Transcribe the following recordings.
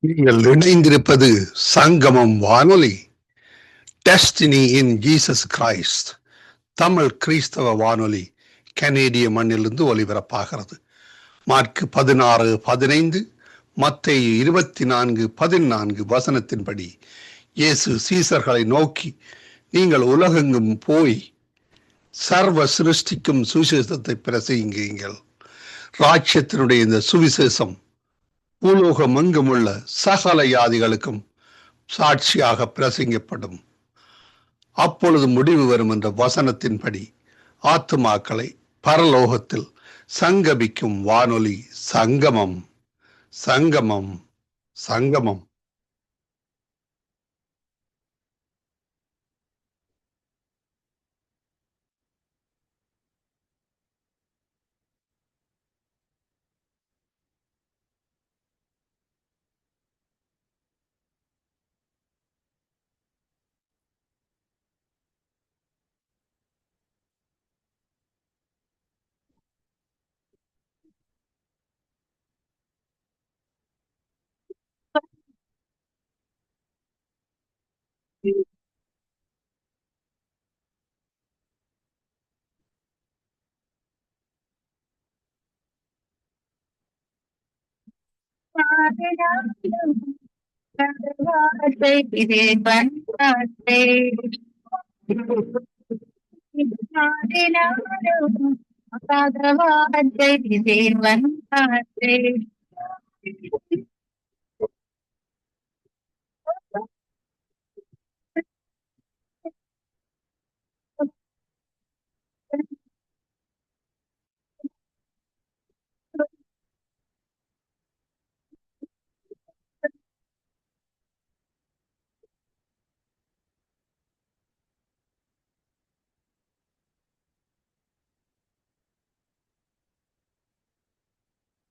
நீங்கள் இணைந்திருப்பது சங்கமம் வானொலி. Destiny in Jesus Christ Tamil கிறிஸ்தவ வானொலி கனேடிய மண்ணிலிருந்து ஒலிபரப்பாகிறது. மார்க் 16:15, மத்தேயு 24:14 வசனத்தின்படி இயேசு சீசர்களை நோக்கி, நீங்கள் உலகெங்கும் போய் சர்வ சிருஷ்டிக்கும் சுவிசேஷத்தை பிரசங்கியுங்கள். ராஜ்யத்தினுடைய இந்த சுவிசேஷம் பூலோகம் எங்கும் உள்ள சகல ஜாதிகளுக்கும் சாட்சியாக பிரசங்கப்படும். அப்பொழுது முடிவு வரும் என்ற வசனத்தின்படி ஆத்துமாக்களை பரலோகத்தில் சங்கமிக்கும் வானொலி சங்கமம். சங்கமம் சங்கமம்.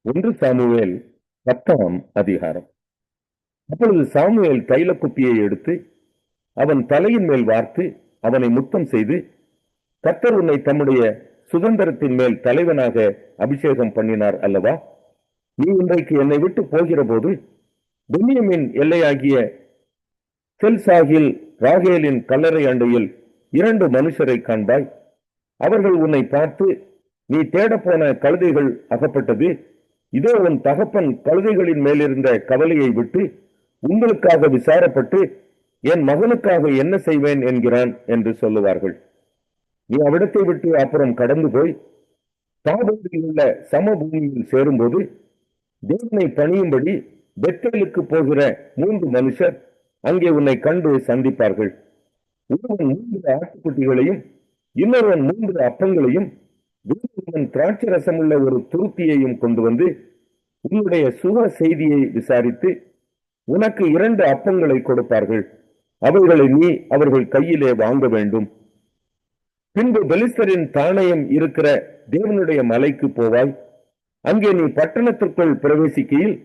ஒன்று சாமுவேல் 10ஆம் அதிகாரம். அப்பொழுது சாமுவேல் தைல குப்பியை எடுத்து அவன் தலையின் மேல் வார்த்து அவனை முத்தம் செய்து, கர்த்தர் உன்னை தம்முடைய சுதந்திரத்தின் மேல் தலைவனாக அபிஷேகம் பண்ணினார் அல்லவா? நீ இன்றைக்கு என்னை விட்டு போகிற போது பென்யமீன் எல்லையாகிய செல்சாகில் ராகேலின் கல்லறை அண்டையில் 2 மனுஷரை காண்பாய். அவர்கள் உன்னை பார்த்து, நீ தேடப்போன கழுதைகள் அகப்பட்டது, இதோ உன் தகப்பன் கழுதைகளின் மேலிருந்த கவலையை விட்டு உங்களுக்காக விசாரப்பட்டு என் மகனுக்காக என்ன செய்வேன் என்கிறான் என்று சொல்லுவார்கள். நீ அவ்விடத்தை விட்டு அப்புறம் கடந்து போய் தாபோரில் உள்ள சமபூமியில் சேரும்போது தேவனை பணியும்படி பெத்தேலுக்கு போகிற 3 மனுஷர் அங்கே உன்னை கண்டு சந்திப்பார்கள். ஒருவன் 3 ஆட்டுக்குட்டிகளையும், இன்னொருவன் 3 அப்பங்களையும், வேறொருவன் திராட்சை ரசமுள்ள ஒரு துருத்தியையும் கொண்டு வந்து உன்னுடைய சுக செய்தியை விசாரித்து உனக்கு 2 அப்பங்களை கொடுப்பார்கள். அவைகளை நீ அவர்கள் கையிலே வாங்க வேண்டும். பின்பு பெலிஸ்தரின் தானயம் இருக்கிற தேவனுடைய மலைக்கு போவாய். அங்கே நீ பட்டணத்திற்குள் பிரவேசிக்கையில்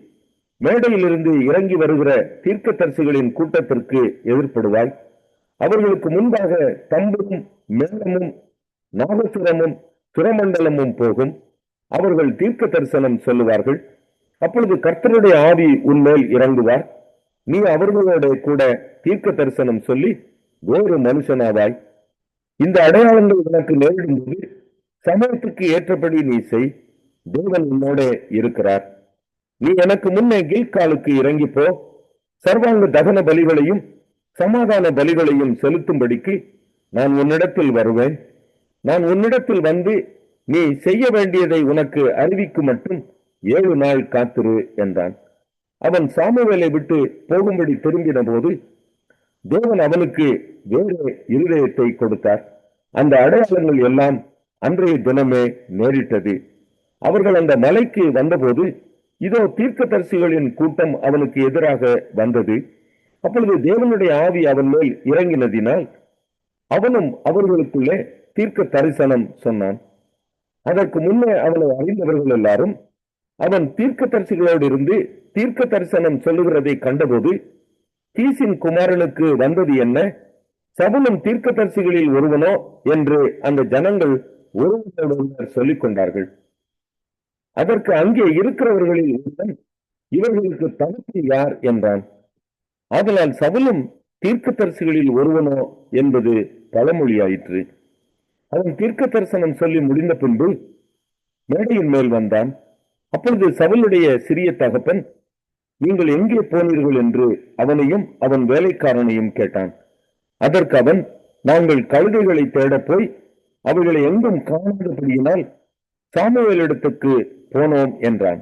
மேடையிலிருந்து இறங்கி வருகிற தீர்க்கதரிசிகளின் கூட்டத்திற்கு எதிர்ப்படுவாய். அவர்களுக்கு முன்பாக தம்பும் மேளமும் நாகசுரமும் சுரமண்டலமும் போகும். அவர்கள் தீர்க்க தரிசனம் சொல்லுவார்கள். அப்பொழுது கர்த்தருடைய ஆவி உன்மேல் இறங்குவார். நீ அவர்களோட கூட தீர்க்க தரிசனம் சொல்லி வேறு மனுஷனாவாய். இந்த அடையாளங்கள் உனக்கு நேரிடும் போது சமயத்துக்கு ஏற்றபடி நீ செய். தேவன் உன்னோட இருக்கிறார். நீ எனக்கு முன்னே கில்காலுக்கு இறங்கி போ. சர்வாங்க தகன பலிகளையும் சமாதான பலிகளையும் செலுத்தும்படிக்கு நான் உன்னிடத்தில் வருவேன். நான் உன்னிடத்தில் வந்து நீ செய்ய வேண்டியதை உனக்கு அறிவிக்கும் மட்டும் 7 நாள் காத்திரு என்றான். அவன் சாமுவேலை விட்டு போகும்படி திரும்பின போது தேவன் அவனுக்கு வேறு இருதயத்தை கொடுத்தார். அந்த அடையாளங்கள் எல்லாம் அன்றைய தினமே நேரிட்டது. அவர்கள் அந்த மலைக்கு வந்தபோது இதோ தீர்க்கதரிசிகளின் கூட்டம் அவனுக்கு எதிராக வந்தது. அப்பொழுது தேவனுடைய ஆவி அவன் மேல் இறங்கினதினால் அவனும் அவர்களுக்குள்ளே தீர்க்க தரிசனம் சொன்னான். அதற்கு முன்னே அவனை அறிந்தவர்கள் எல்லாரும் அவன் தீர்க்கதரிசிகளோடு இருந்து தீர்க்க தரிசனம் சொல்லுகிறதை கண்டபோது, கீசின் குமாரனுக்கு வந்தது என்ன? சவுலும் தீர்க்கதரிசிகளில் ஒருவனோ என்று அந்த ஜனங்கள் ஒருவர் சொல்லிக் கொண்டார்கள். அதற்கு அங்கே இருக்கிறவர்களில் ஒருவன், இவர்களுக்கு தகப்பன் யார் என்றான். ஆதலால் சவுலும் தீர்க்கதரிசிகளில் ஒருவனோ என்பது பழமொழியாயிற்று. அவன் தீர்க்க தரிசனம் சொல்லி முடிந்த பின்பு மேடையின் மேல் வந்தான். அப்பொழுது சவுலுடைய சிறிய தகப்பன், நீங்கள் எங்கே போனீர்கள் என்று அவனையும் அவன் வேலைக்காரனையும் கேட்டான். அதற்கு அவன், நாங்கள் கழுதைகளை தேடப் போய் அவைகளை எங்கும் காணாதபடியினால் சாமுவேலிடத்துக்கு போனோம் என்றான்.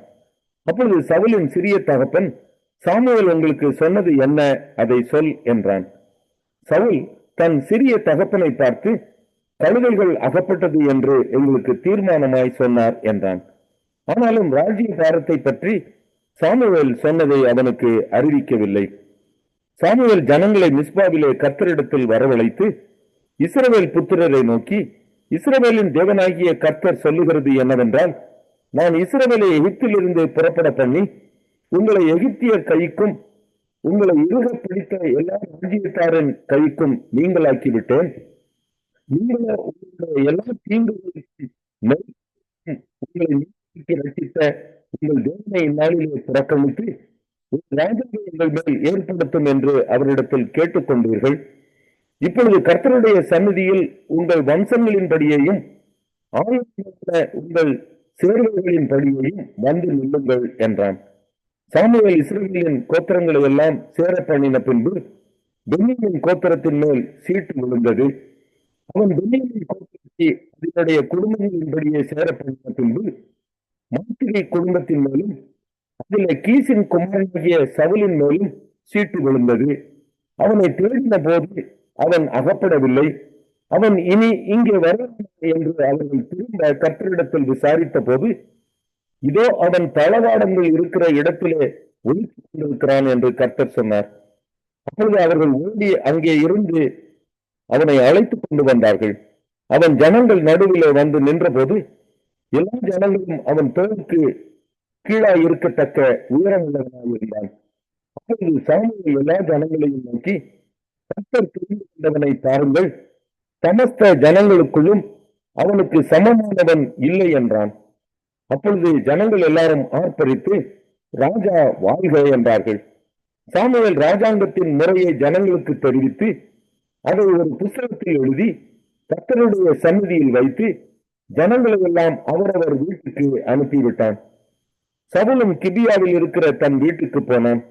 அப்பொழுது சவுலின் சிறிய தகப்பன், சாமுவேல் உங்களுக்கு சொன்னது என்ன, அதை சொல் என்றான். சவுல் தன் சிறிய தகப்பனை பார்த்து, கழுதைகள் அகப்பட்டது என்று எங்களுக்கு தீர்மானமாய் சொன்னார் என்றான். ஆனாலும் ராஜ்ய பாரத்தை பற்றி சாமுவேல் சொன்னதை அவனுக்கு அறிவிக்கவில்லை. சாமுவேல் ஜனங்களை மிஸ்பாவிலே கர்த்தரிடத்தில் வரவழைத்து இஸ்ரவேல் புத்திரரை நோக்கி, இஸ்ரவேலின் தேவனாகிய கர்த்தர் சொல்லுகிறது என்னவென்றால், நான் இஸ்ரவேலை எகிப்திலிருந்து புறப்பட பண்ணி உங்களை எகிப்தியர் கைக்கும் உங்களை இறுக பிடித்த எல்லா ராஜ்யத்தாரின் கைக்கும் நீங்களாக்கிவிட்டேன். நீங்களோ உங்களுடைய எல்லா தீங்குகளுக்கும் உங்களை நீக்கி ரசித்த உங்கள் தேவனை இந்நாளிலே புறக்கணித்து ராஜ்யத்தை உங்கள் மேல் ஏற்படுத்தும் என்று அவரிடத்தில் கேட்டுக்கொண்டீர்கள். இப்பொழுது கர்த்தருடைய சந்நிதியில் உங்கள் வம்சங்களின்படியையும் ஆயுதமான உங்கள் சேர்வைகளின் படியையும் வந்து நில்லுங்கள் என்றான். சாமுவேல் இஸ்ரவேலின் கோத்திரங்களை எல்லாம் சேர பண்ணின பின்பு பென்யமீன் கோத்திரத்தின் மேல் சீட்டு விழுந்தது. அவன் பென்யமீன் கோத்திரத்தை அதனுடைய குடும்பங்களின்படியே சேர பண்ணின பின்பு மாத்திரை குடும்பத்தின் மேலும் அதில் கீசின் குமாரனாகிய சவுலின் மேலும் சீட்டு விழுந்தது. அவனை தேடின போது அவன் அகப்படவில்லை. அவன் இனி இங்கே வர என்று அவர்கள் திரும்ப கர்த்தரிடத்தில் விசாரித்த போது, இதோ அவன் தளவாடங்கள் இருக்கிற இடத்திலே ஒழித்துக் கொண்டிருக்கிறான் என்று கர்த்தர் சொன்னார். அப்பொழுது அவர்கள் ஓடி அங்கே இருந்து அவனை அழைத்துக் கொண்டு வந்தார்கள். அவன் ஜனங்கள் நடுவிலே வந்து நின்ற போது எல்லா ஜனங்களும் அவன் தோளுக்கு கீழாய் இருக்கத்தக்க உயரம் உள்ளவனாக இருந்தான். அப்பொழுது சாமுவேல் எல்லா ஜனங்களையும் நோக்கி, கர்த்தர் தெரிந்து கொண்டவனை பாருங்கள், சமஸ்த ஜனங்களுக்குள்ளும் அவனுக்கு சமமானவன் இல்லை என்றான். அப்பொழுது ஜனங்கள் எல்லாரும் ஆர்ப்பரித்து, ராஜா வாழ்க என்றார்கள். சாமுவேல் ராஜாங்கத்தின் முறையை ஜனங்களுக்கு தெரிவித்து அதை ஒரு புத்தகத்தில் எழுதி கர்த்தருடைய சந்நிதியில் வைத்து ஜனங்களை எல்லாம் அவரவர் வீட்டுக்கு அனுப்பிவிட்டான். சவுலும் கிபியாவில் இருக்கிற தன் வீட்டுக்கு போனான்.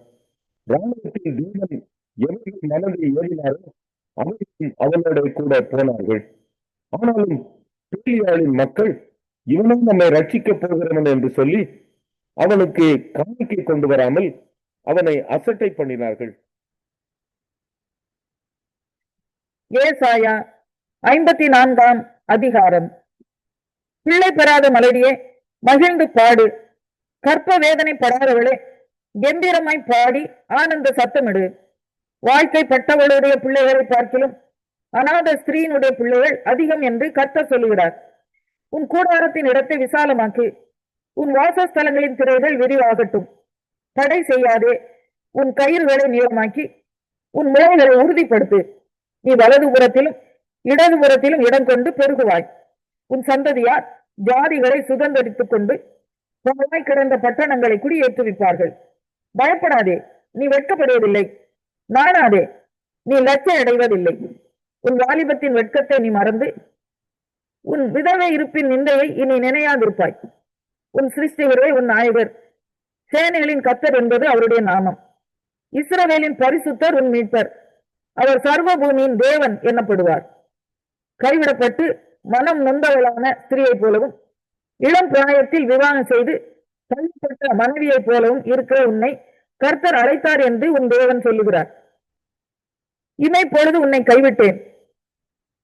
ராணுவத்தில் தேவன் எவர்கள் மனதை ஏறினாரோ அவர்களும் அவனோட கூட போனார்கள். ஆனாலும் பேலியாளின் மக்கள், இவனும் நம்மை ரட்சிக்கப் போகிறவன் என்று சொல்லி அவனுக்கு காணிக்கை கொண்டு வராமல் அவனை அசட்டை பண்ணினார்கள். ஏசாயா 54 அதிகாரம். பிள்ளை பெறாத மலடியே, மகிழ்ந்து பாடு. கற்ப வேதனை படாதவளே, கம்பீரமாய் பாடி ஆனந்த சத்தமிடு. வாழ்க்கைப்பட்டவளுடைய பிள்ளைகளை பார்க்கிலும் அநாத ஸ்திரீனுடைய பிள்ளைகள் அதிகம் என்று கர்த்தர் சொல்லுகிறார். உன் கூடாரத்தின் இடத்தை விசாலமாக்கி உன் வாசஸ்தலங்களின் திரைகள் விரிவாகட்டும். தடை செய்யாதே, உன் கயிறுகளை நீளமாக்கி உன் முறைகளை உறுதிப்படுத்து. நீ வலதுபுறத்திலும் இடதுபுறத்திலும் இடம் கொண்டு பெருகுவாய். உன் சந்ததியார் ஜாதிகளை சுதந்திரித்துக் கொண்டு பாழாய் கிடந்த பட்டணங்களை குடியேற்றுவிப்பார்கள். பயப்படாதே, நீ வெட்கப்படுவதில்லை. நாணாதே, நீ லட்சம் அடைவதில்லை. உன் வாலிபத்தின் வெட்கத்தை நீ மறந்து உன் விதவை இருப்பின் நிந்தையை இனி நினையாதிருப்பாய். உன் சிருஷ்டிகரே உன் நாயகர், சேனைகளின் கர்த்தர் என்பது அவருடைய நாமம். இஸ்ரவேலின் பரிசுத்தர் உன் மீட்பர். அவர் சர்வ பூமியின் தேவன் எனப்படுவார். கைவிடப்பட்டு மனம் நொந்தவளான ஸ்திரீயை போலவும் இளம் பிராயத்தில் விவாகம் செய்து தள்ளப்பட்ட மனைவியை போலவும் இருக்கிற உன்னை கர்த்தர் அழைத்தார் என்று உன் தேவன் சொல்லுகிறார். இமை பொழுது உன்னை கைவிட்டேன்,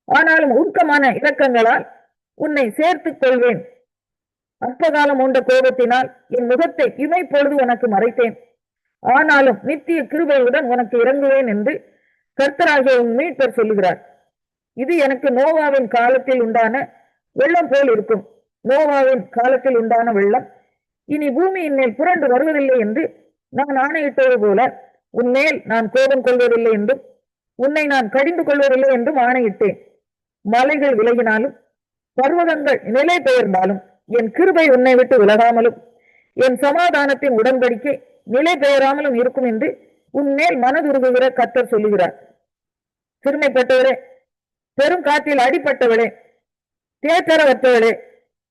ஆனாலும் ஊக்கமான இரக்கங்களால் உன்னை சேர்த்துக் கொள்வேன். அற்பகாலம் உண்ட கோபத்தினால் என் முகத்தை இமை பொழுது உனக்கு மறைத்தேன், ஆனாலும் நித்திய கிருபையுடன் உனக்கு இறங்குவேன் என்று கர்த்தராகிய உன் மீட்பர் சொல்லுகிறார். இது எனக்கு நோவாவின் காலத்தில் உண்டான வெள்ளம் போல் இருக்கும். நோவாவின் காலத்தில் உண்டான வெள்ளம் இனி பூமியின் மேல் புரண்டு வருவதில்லை என்று நான் ஆணையிட்டது போல உன்மேல் நான் கோபம் கொள்வதில்லை என்றும் உன்னை நான் கடிந்து கொள்வதில்லை என்றும் ஆணையிட்டேன். மலைகள் விலகினாலும் பர்வதங்கள் நிலை பெயர்ந்தாலும் என் கிருபை உன்னை விட்டு விலகாமலும் என் சமாதானத்தின் உடன்படிக்கை நிலை பெயராமலும் இருக்கும் என்று உன்மேல் மனதுருகுகிற கர்த்தர் சொல்லுகிறார். சிறுமைப்பட்டவளே, பெரும் காற்றில் அடிப்பட்டவளே, தேற்றரவற்றவளே,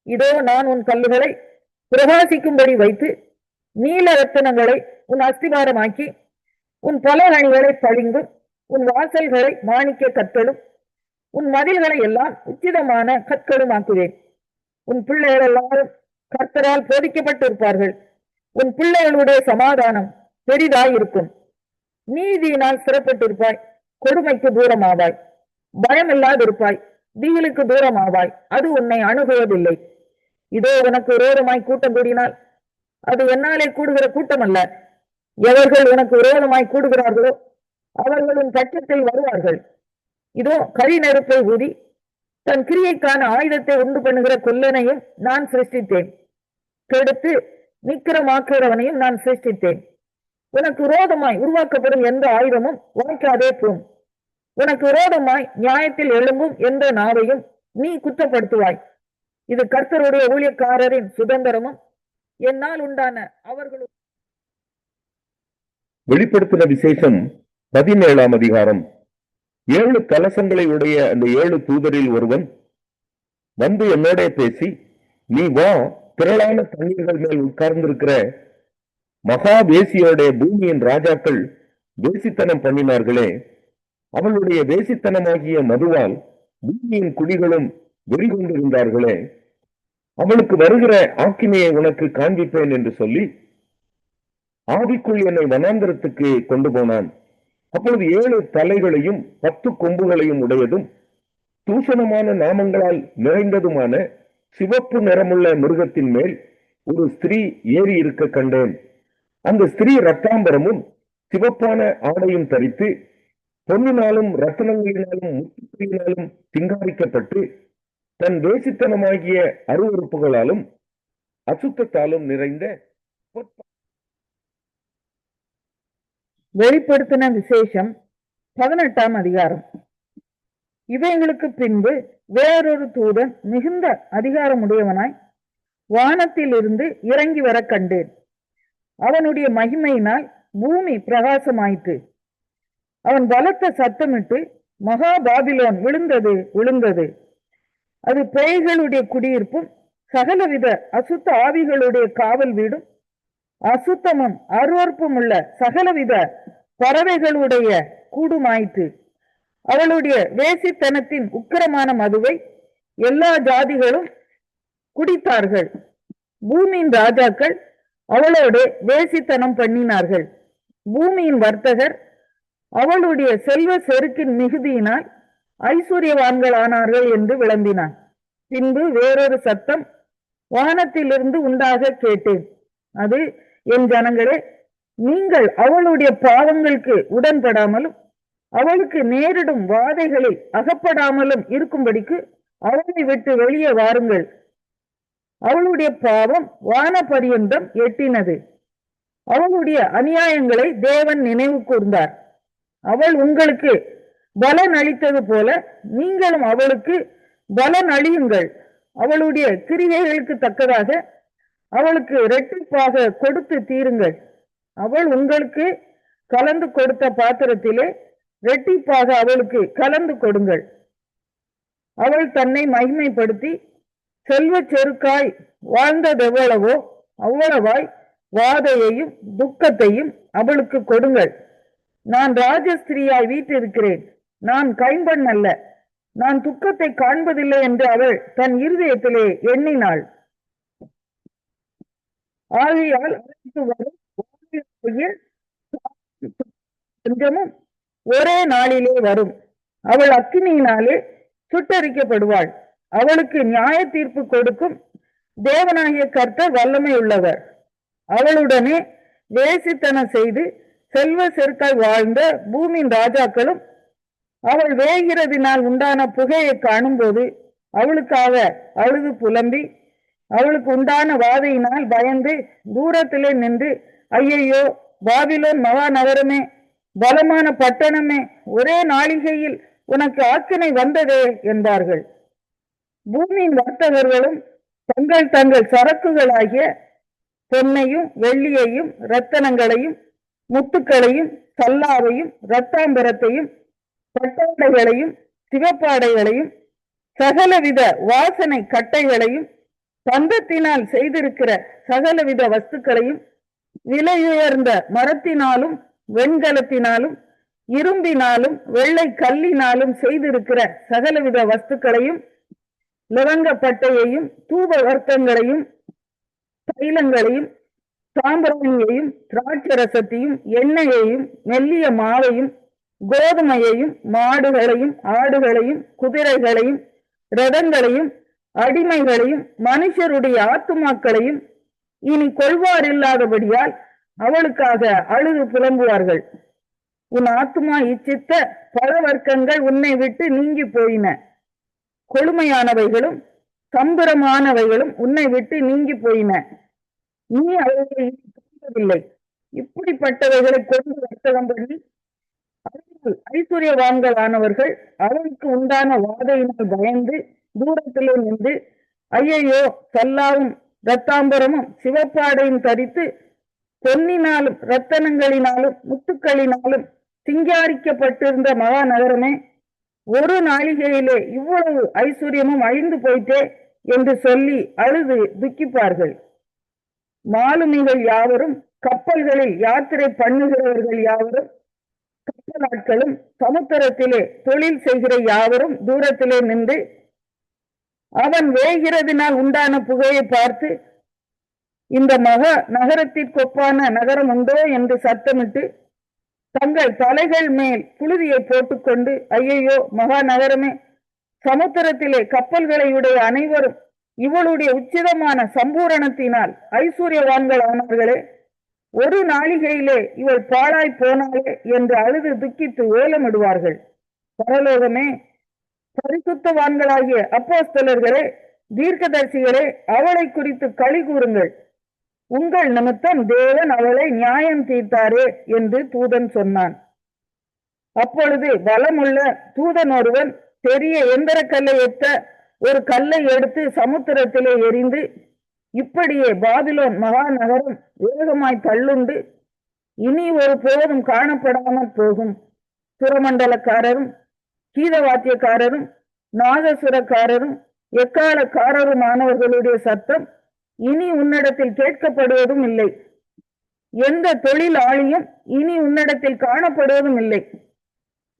இதோ நான் உன் கல்லுகளை பிரகாசிக்கும்படி வைத்து நீல ரத்தினங்களை உன் அஸ்திபாரமாக்கி உன் பலகணிகளை பளிங்கும் உன் வாசல்களை மாணிக்க கற்களும் உன் மதில்களை எல்லாம் உச்சிதமான கற்களும் ஆக்குவேன். உன் பிள்ளைகள் எல்லாரும் கர்த்தரால் போதிக்கப்பட்டிருப்பார்கள். உன் பிள்ளைகளுடைய சமாதானம் பெரிதாயிருக்கும். நீதியினால் சிறப்பட்டிருப்பாய், கொடுமைக்கு தூரமாவாய். பயமில்லாதிருப்பாய், திகிலுக்கு தூரமாவாய், அது உன்னை அணுகுவதில்லை. இதோ உனக்கு விரோதமாய் கூட்டம் கூடினால் அது என்னாலே கூடுகிற கூட்டம் அல்ல. எவர்கள் உனக்கு விரோதமாய் கூடுகிறார்களோ அவர்கள் உன் பட்சத்தில் வருவார்கள். இதோ கரி நெருப்பை ஊதி தன் கிரியைக்கான ஆயுதத்தை உண்டு பண்ணுகிற கொல்லனையும் நான் சிருஷ்டித்தேன். கெடுத்து நிக்கிரமாக்குகிறவனையும் நான் சிருஷ்டித்தேன். உனக்கு விரோதமாய் உருவாக்கப்படும் எந்த ஆயுதமும் வாய்க்காதே போம். உனக்கு விரோதமாய் நியாயத்தில் எழும்பும் எந்த நாவையும் நீ குற்றப்படுத்துவாய். இது கர்த்தருடைய ஊழியக்காரரின் சுதந்திரமும் என்னால் உண்டான அவர்களும். வெளிப்படுத்தின விசேஷம் 17ஆம் அதிகாரம். 7 கலசங்களை உடைய அந்த 7 தூதரில் ஒருவன் வந்து என்னோட பேசி, நீ வா, திரளான தண்ணீர்கள் மேல் உட்கார்ந்திருக்கிற மகா வேசியோடைய பூமியின் ராஜாக்கள் வேசித்தனம் பண்ணினார்களே, அவளுடைய வேசித்தனமாகிய மதுவால் பூமியின் குடிகளும் வெறி கொண்டிருந்தார்களே, அவளுக்கு வருகிற ஆக்கினையை உனக்கு காண்பிப்பேன் என்று சொல்லி ஆவிக்குள் என்னை வனாந்தரத்துக்கு கொண்டு போனான். அப்பொழுது 7 தலைகளையும் 10 கொம்புகளையும் உடையதும் தூஷணமான நாமங்களால் நிறைந்ததுமான சிவப்பு நிறமுள்ள மிருகத்தின் மேல் ஒரு ஸ்திரீ ஏறி இருக்க கண்டேன். அந்த ஸ்திரீ இரத்தாம்பரமும் சிவப்பான ஆடையும் தரித்து பொன்னினாலும் ரத்தனங்களினாலும் முத்துக்களினாலும் சிங்காரிக்கப்பட்டு தன் வேசித்தனமாகிய அருவருப்புகளாலும் அசுத்தத்தாலும் நிறைந்த வெளிப்படுத்தின விசேஷம் 18ஆம் அதிகாரம். இவைகளுக்கு பின்பு வேறொரு தூதன் மிகுந்த அதிகாரமுடையவனாய் வானத்தில் இருந்து இறங்கி வர கண்டேன். அவனுடைய மகிமையினால் பூமி பிரகாசமாயிற்று. அவன் பலத்த சத்தமிட்டு, மகா பாபிலோன் விழுந்தது விழுந்தது, அது பேய்களுடைய குடியிருப்பும் சகலவித அசுத்த ஆவிகளுடைய காவல் வீடும் அசுத்தமும் அருவருப்பும் உள்ள சகலவித பறவைகளுடைய கூடுமாயிற்று. அவளுடைய வேசித்தனத்தின் உக்கிரமான மதுவை எல்லா ஜாதிகளும் குடித்தார்கள். பூமியின் ராஜாக்கள் அவளோடு வேசித்தனம் பண்ணினார்கள். பூமியின் வர்த்தகர் அவளுடைய செல்வ செருக்கின் மிகுதியினால் ஐஸ்வர்யவான்களானார்கள் என்று விளம்பினான். பின்பு வேறொரு சத்தம் வானத்திலிருந்து உண்டாக கேட்டேன். அது, என் ஜனங்களே, நீங்கள் அவளுடைய பாவங்களுக்கு உடன்படாமலும் அவளுக்கு நேரிடும் வாதைகளில் அகப்படாமலும் இருக்கும்படிக்கு அவளை விட்டு வெளியே வாருங்கள். அவளுடைய பாவம் வான பரியந்தம் எட்டினது. அவளுடைய அநியாயங்களை தேவன் நினைவு கூர்ந்தார். அவள் உங்களுக்கு பலன் அளித்தது போல நீங்களும் அவளுக்கு பலன் அளியுங்கள். அவளுடைய கிரியைகளுக்கு தக்கதாக அவளுக்கு இரட்டிப்பாக கொடுத்து தீருங்கள். அவள் உங்களுக்கு கலந்து கொடுத்த பாத்திரத்திலே இரட்டிப்பாக அவளுக்கு கலந்து கொடுங்கள். அவள் தன்னை மகிமைப்படுத்தி செல்வ செருக்காய் வாழ்ந்ததெவ்வளவோ அவ்வளவாய் வாதையையும் துக்கத்தையும் அவளுக்கு கொடுங்கள். நான் ராஜஸ்திரியாய் வீற்றிருக்கிறேன், நான் கைம்பெண் அல்ல, நான் துக்கத்தை காண்பதில்லை என்று அவள் தன் இருதயத்திலே எண்ணினாள். ஆகையால் கொஞ்சமும் ஒரே நாளிலே வரும். அவள் அக்கினியினாலே சுட்டரிக்கப்படுவாள். அவளுக்கு நியாய தீர்ப்பு கொடுக்கும் தேவனாகிய கர்த்தர் வல்லமை உள்ளவர். அவளுடனே வேசித்தனம் செய்து செல்வ செருக்காய் வாழ்ந்த பூமியின் ராஜாக்களும் அவள் வேகிறதினால் உண்டான புகையை காணும் போது அவளுக்காக அழுது புலம்பி அவளுக்கு உண்டான வாதையினால் பயந்து தூரத்திலே நின்று, ஐயையோ, பாபிலோன் மகா நகரமே, பலமான பட்டணமே, ஒரே நாளிகையில் உனக்கு ஆக்கினை வந்ததே என்பார்கள். பூமியின் வர்த்தகர்களும் தங்கள் தங்கள் சரக்குகளாகிய பொன்னையும் வெள்ளியையும் இரத்தனங்களையும் முத்துக்களையும் சல்லாவையும் இரத்தாம்பரத்தையும் பட்டாடைகளையும் சிவப்பாடைகளையும் சகலவித வாசனை கட்டைகளையும் தந்தத்தினால் செய்திருக்கிற சகலவித வஸ்துக்களையும் விலையுயர்ந்த மரத்தினாலும் வெண்கலத்தினாலும் இரும்பினாலும் வெள்ளை கல்லினாலும் செய்திருக்கிற சகலவித வஸ்துக்களையும் லவங்கப்பட்டையையும் தூப வர்க்கங்களையும் தைலங்களையும் சாம்பிராணியையும் திராட்சரசத்தையும் எண்ணெயையும் மெல்லிய மாவையும் கோதுமையையும் மாடுகளையும் ஆடுகளையும் குதிரைகளையும் ரதங்களையும் அடிமைகளையும் மனுஷருடைய ஆத்துமாக்களையும் இனி கொள்வாரில்லாதபடியால் அவளுக்காக அழுது புலம்புவார்கள். உன் ஆத்துமா இச்சித்த பல வர்க்கங்கள் உன்னை விட்டு நீங்கி போயின. கொழுமையானவைகளும் சம்பரமானவைகளும் உன்னை விட்டு நீங்கி போயின. நீ அவைகளை காண்பதில்லை. இப்படிப்பட்டவைகளை கொண்டு வர்த்தகம் பண்ணி ஐஸ்வர்யவான்களானவர்கள் அவருக்கு உண்டான வாதையினால் பயந்து தூரத்திலே நின்று ஐயையோ சல்லாவும் இரத்தாம்பரமும் சிவப்பாடையும் தரித்து பொன்னினாலும் இரத்தனங்களினாலும் முத்துக்களினாலும் சிங்காரிக்கப்பட்டிருந்த மகாநகரமே, ஒரு நாளிகையிலே இவ்வளவு ஐஸ்வர்யமும் அழிந்து போயிட்டே என்று சொல்லி அழுது துக்கிப்பார்கள். மாலுமிகள் யாவரும் கப்பல்களில் யாத்திரை பண்ணுகிறவர்கள் யாவரும் கப்பலாட்களும் சமுத்திரத்திலே தொழில் செய்கிற யாவரும் தூரத்திலே நின்று அவன் வேகிறதினால் உண்டான புகையை பார்த்து இந்த நகரத்திற்கொப்பான நகரம் உண்டோ என்று சத்தமிட்டு தங்கள் தலைகள் மேல் புழுதியை போட்டுக்கொண்டு ஐயையோ மகாநகரமே, சமுத்திரத்திலே கப்பல்களை உடைய அனைவரும் இவளுடைய உச்சிதமான சம்பூரணத்தினால் ஐஸ்வர்யவான்களானவர்களே, ஒரு நாளிகையிலே இவள் பாழாய் போனாளே என்று அழுது துக்கித்து ஓலமிடுவார்கள். பரலோகமே, பரிசுத்தவான்களாகிய அப்போஸ்தலர்களே, தீர்க்கதரிசிகளே, அவளை குறித்து களி கூறுங்கள். உங்கள் நிமித்தம் தேவன் அவளை நியாயம் தீர்த்தாரே என்று தூதன் சொன்னான். அப்பொழுது பலமுள்ள தூதன் ஒருவன் பெரிய எந்திர கல்லை எத்த ஒரு கல்லை எடுத்து சமுத்திரத்திலே எறிந்து, இப்படியே பாபிலோன் மகாநகரம் வேகமாய் தள்ளுண்டு இனி ஒரு போதும் காணப்படாமல் போகும். சுரமண்டலக்காரரும் கீதவாத்தியக்காரரும் நாதசுரக்காரரும் எக்காலக்காரருமானவர்களுடைய சத்தம் இனி உன்னிடத்தில் கேட்கப்படுவதும் இல்லை. எந்த தொழிலாளியும் இனி உன்னிடத்தில் காணப்படுவதும் இல்லை.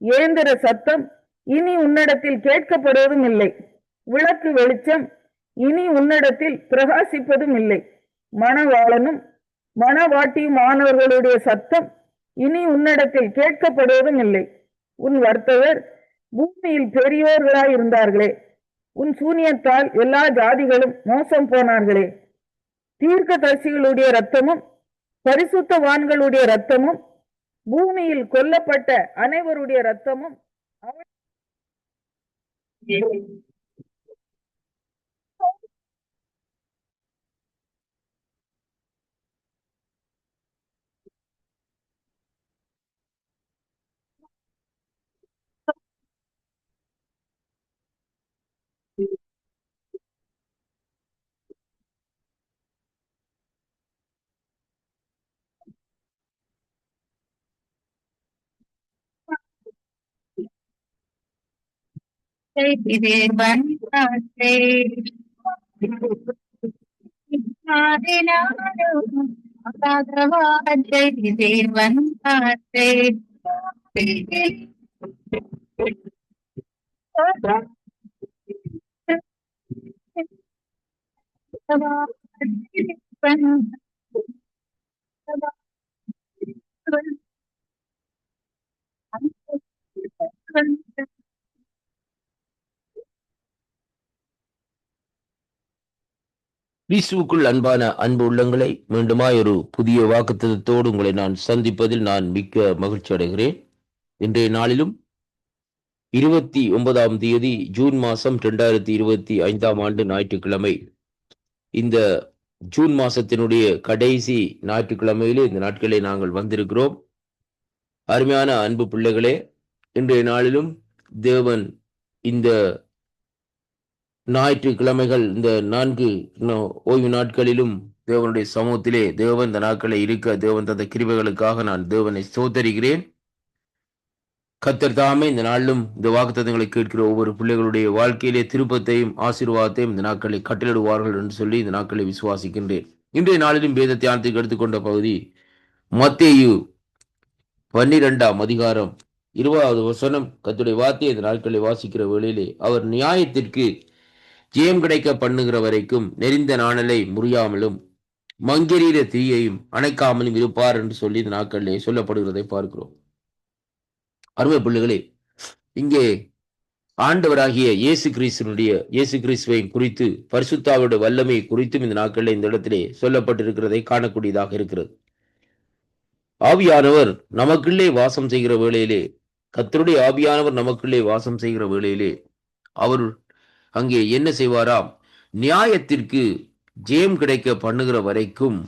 ஏந்திர சத்தம் இனி உன்னிடத்தில் கேட்கப்படுவதும் இல்லை. விளக்கு வெளிச்சம் இனி உன்னிடத்தில் பிரகாசிப்பதும் இல்லை. மணவாளனும் மணவாட்டியுமானவர்களுடைய சத்தம் இனி உன்னிடத்தில் கேட்கப்படுவதும் இல்லை. உன் வர்த்தகர் பூமியில் பெரியோர்களாய் இருந்தார்களே, உன் சூனியத்தால் எல்லா ஜாதிகளும் மோசம் போனார்களே. தீர்க்கதரிசிகளுடைய இரத்தமும் பரிசுத்தவான்களுடைய இரத்தமும் பூமியில் கொல்லப்பட்ட அனைவருடைய இரத்தமும் கிறிஸ்துவுக்குள் அன்பான அன்பு உள்ளங்களை மீண்டுமாய் ஒரு புதிய வாக்குத்தத்தத்தோடு உங்களை நான் சந்திப்பதில் நான் மிக்க மகிழ்ச்சி அடைகிறேன். இன்றைய நாளிலும் 29ஆம் தேதி ஜூன் மாதம் 2025ஆம் ஆண்டு ஞாயிற்றுக்கிழமை, இந்த ஜூன் மாசத்தினுடைய கடைசி ஞாயிற்றுக்கிழமையிலே இந்த நாட்களை நாங்கள் வந்திருக்கிறோம். அருமையான அன்பு பிள்ளைகளே, இன்றைய நாளிலும் தேவன் இந்த ஞாயிற்றுக்கிழமைகள், இந்த 4 ஓய்வு நாட்களிலும் தேவனுடைய சமூகத்திலே தேவன் இந்த நாட்களை இருக்க தேவன் தந்த கிருபைகளுக்காக நான் தேவனை ஸ்தோத்தரிக்கிறேன். கர்த்தர் தாமே இந்த நாளிலும் இந்த வாக்குத்தத்தங்களை கேட்கிற ஒவ்வொரு பிள்ளைகளுடைய வாழ்க்கையிலே திருப்பத்தையும் ஆசீர்வாதத்தையும் இந்த நாட்களை கட்டளிடுவார்கள் என்று சொல்லி இந்த நாட்களை விசுவாசிக்கின்றேன். இன்றைய நாளிலும் வேத தியானத்துக்கு எடுத்துக்கொண்ட பகுதி மத்தேயு 12ஆம் அதிகாரம் 20வது வசனம். கர்த்தருடைய வார்த்தையை இந்த நாட்களை வாசிக்கிற வேளையிலே, அவர் நியாயத்திற்கு ஜெயம் கிடைக்க பண்ணுகிற வரைக்கும் நெறிந்த நாணலை முறியாமலும் மங்கெறிகிற தீயையும் அணைக்காமலும் இருப்பார் என்று சொல்லி இந்த நாட்களிலே சொல்லப்படுகிறதை பார்க்கிறோம். அருமை பிள்ளைகளே, இங்கே ஆண்டவராகிய இயேசு கிறிஸ்துவை குறித்து பரிசுத்தாவுடைய வல்லமை குறித்தும் இந்த நாட்களில் இந்த இடத்திலே சொல்லப்பட்டிருக்கிறதை காணக்கூடியதாக இருக்கிறது. ஆவியானவர் நமக்குள்ளே வாசம் செய்கிற வேளையிலே, கர்த்தருடைய ஆவியானவர் நமக்குள்ளே வாசம் செய்கிற வேளையிலே அவர் அங்கே என்ன செய்வாராம்? நியாயத்திற்கு ஜெயம் கிடைக்க பண்ணுகிற வரைக்கும்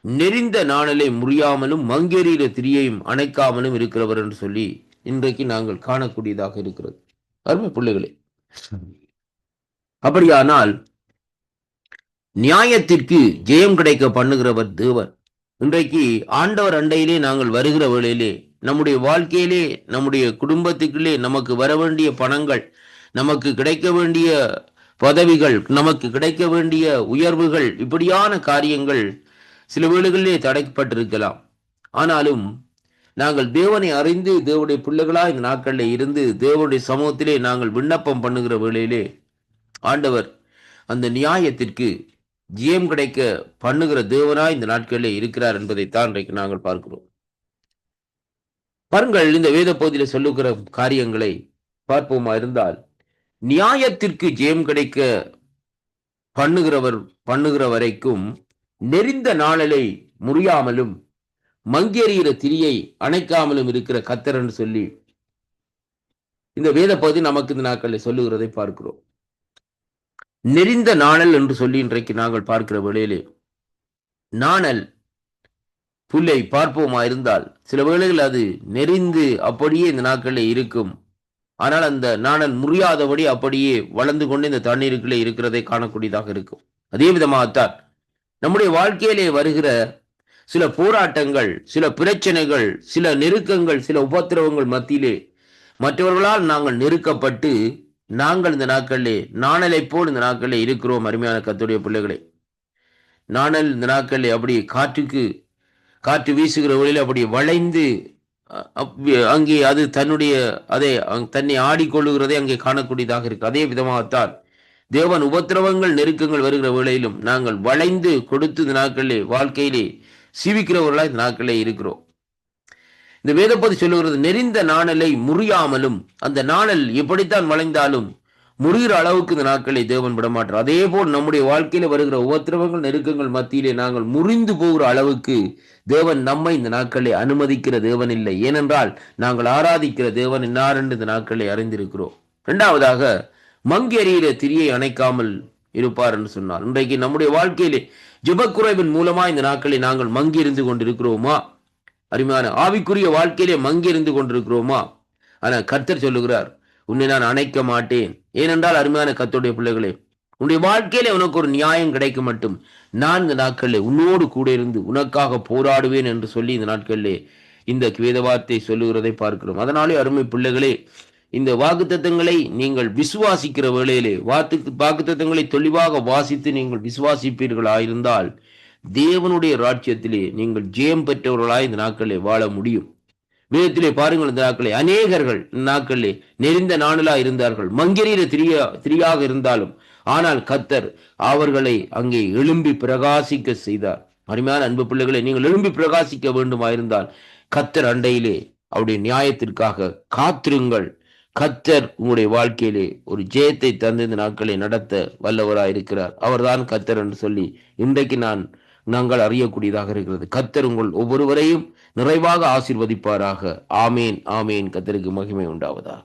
நெறிந்த நாணலை முறியாமலும் மங்கேறிகிற திரியையும் அணைக்காமலும் இருக்கிறவர் என்று சொல்லி இன்றைக்கு நாங்கள் காணக்கூடியதாக இருக்கிறது. அருமை பிள்ளைகளே, அப்படியானால் நியாயத்திற்கு ஜெயம் கிடைக்க பண்ணுகிறவர் தேவன். இன்றைக்கு ஆண்டவர் அண்டையிலே நாங்கள் வருகிற வேளையிலே, நம்முடைய வாழ்க்கையிலே, நம்முடைய குடும்பத்துக்குள்ளே நமக்கு வர வேண்டிய பணங்கள், நமக்கு கிடைக்க வேண்டிய பதவிகள், நமக்கு கிடைக்க வேண்டிய உயர்வுகள், இப்படியான காரியங்கள் சில வேளைகளிலே தடைப்பட்டிருக்கலாம். ஆனாலும் நாங்கள் தேவனை அறிந்து தேவனுடைய பிள்ளைகளா இந்த நாட்களில் இருந்து தேவனுடைய சமூகத்திலே நாங்கள் விண்ணப்பம் பண்ணுகிற வேளையிலே ஆண்டவர் அந்த நியாயத்திற்கு ஜெயம் கிடைக்க பண்ணுகிற தேவனாய் இந்த நாட்களிலே இருக்கிறார் என்பதைத்தான் இன்றைக்கு நாங்கள் பார்க்கிறோம். பாருங்கள், இந்த வேத பகுதியில சொல்லுகிற காரியங்களை பார்ப்போமா இருந்தால், நியாயத்திற்கு ஜெயம் கிடைக்க பண்ணுகிற வரைக்கும் நெறிந்த நாளலை முறியாமலும் மங்கேறிகிற திரியை அணைக்காமலும் இருக்கிற கர்த்தர் என்று சொல்லி இந்த வேத பகுதி நமக்கு இந்த நாட்களில் சொல்லுகிறதை பார்க்கிறோம். நெறிந்த நாணல் என்று சொல்லி இன்றைக்கு நாங்கள் பார்க்கிற வேளையிலே, நாணல் புல்லை பார்ப்போமா இருந்தால் சில வேளைகள் அது நெறிந்து அப்படியே இந்த நாட்களில் இருக்கும். ஆனால் அந்த நாணல் முறியாதபடி அப்படியே வளர்ந்து கொண்டு இந்த தண்ணீருக்குள்ளே இருக்கிறதை காணக்கூடியதாக இருக்கும். அதே விதமாகத்தான் நம்முடைய வாழ்க்கையிலே வருகிற சில போராட்டங்கள், சில பிரச்சனைகள், சில நெருக்கங்கள், சில உபத்திரவங்கள் மத்தியிலே மற்றவர்களால் நாங்கள் நெருக்கப்பட்டு நாங்கள் இந்த நாட்களிலே நாணலை போல் இந்த நாட்களிலே இருக்கிறோம். அருமையான கர்த்தருடைய பிள்ளைகளே, நாணல் இந்த நாட்களிலே அப்படி காற்று வீசுகிற வழியில் அப்படி வளைந்து அங்கே அது தன்னை ஆடிக்கொள்ளுகிறதை அங்கே காணக்கூடியதாக இருக்கு. அதே விதமாகத்தான் தேவன் உபத்திரவங்கள், நெருக்கங்கள் வருகிற வேளையிலும் நாங்கள் வளைந்து கொடுத்து இந்த நாட்களிலே வாழ்க்கையிலே சீவிக்கிறவர்களாக இந்த நாட்களிலே இருக்கிறோம். இந்த வேதப்பதி சொல்லுகிறது, நெறிந்த நாணலை முறியாமலும், அந்த நாணல் எப்படித்தான் வளைந்தாலும் முறிகிற அளவுக்கு இந்த நாட்களை தேவன் விடமாட்டார். அதே போல் நம்முடைய வாழ்க்கையில வருகிற உபத்திரவங்கள், நெருக்கங்கள் மத்தியிலே நாங்கள் முறிந்து போகிற அளவுக்கு தேவன் நம்மை இந்த நாட்களை அனுமதிக்கிற தேவன் இல்லை. ஏனென்றால் நாங்கள் ஆராதிக்கிற தேவன் இன்னார் என்று இந்த நாட்களை அறிந்திருக்கிறோம். இரண்டாவதாக, மங்கேறிகிற திரியை அணைக்காமல் இருப்பார் என்று சொன்னார். இன்றைக்கு நம்முடைய வாழ்க்கையிலே ஜெபக்குறைவின் மூலமா இந்த நாட்களை நாங்கள் மங்கி இருந்து கொண்டிருக்கிறோமா? அருமையான ஆவிக்குரிய வாழ்க்கையிலே மங்கி இருந்து கொண்டிருக்கிறோமா? ஆனால் கர்த்தர் சொல்லுகிறார், உன்னை நான் அணைக்க மாட்டேன். ஏனென்றால் அருமையான கர்த்தருடைய பிள்ளைகளே, உன்னுடைய வாழ்க்கையிலே உனக்கு ஒரு நியாயம் கிடைக்க மட்டும் நான் இந்த நாட்களிலே உன்னோடு கூட இருந்து உனக்காக போராடுவேன் என்று சொல்லி இந்த நாட்களிலே இந்த வேத வார்த்தை சொல்லுகிறதை பார்க்கிறோம். அதனாலே அருமை பிள்ளைகளே, இந்த வாக்குத்தத்தங்களை நீங்கள் விசுவாசிக்கிற வேளையிலே வாக்குத்தத்தங்களை தெளிவாக வாசித்து நீங்கள் விசுவாசிப்பீர்களாயிருந்தால் தேவனுடைய ராஜ்யத்திலே நீங்கள் ஜெயம் பெற்றவர்களாய் இந்த நாட்களிலே வாழ முடியும். வேதத்திலே பாருங்கள், இந்த நாட்களே அநேகர்கள் இந்த நாட்களிலே நெறிந்த நாணலா இருந்தார்கள், மங்கெறிகிற திரியாக இருந்தாலும், ஆனால் கர்த்தர் அவர்களை அங்கே எழும்பி பிரகாசிக்க செய்தார். அருமையான அன்பு பிள்ளைகளை, நீங்கள் எழும்பி பிரகாசிக்க வேண்டுமாயிருந்தால் கர்த்தர் அண்டையிலே அவருடைய நியாயத்திற்காக காத்திருங்கள். கர்த்தர் உங்களுடைய வாழ்க்கையிலே ஒரு ஜெயத்தை தந்து இந்த நாட்களை நடத்த வல்லவராயிருக்கிறார். அவர்தான் கர்த்தர் என்று சொல்லி இன்றைக்கு நாங்கள் அறியக்கூடியதாக இருக்கிறது. கர்த்தர் உங்கள் ஒவ்வொருவரையும் நிறைவாக ஆசீர்வதிப்பாராக. ஆமேன், ஆமேன். கர்த்தருக்கு மகிமை உண்டாவதாக.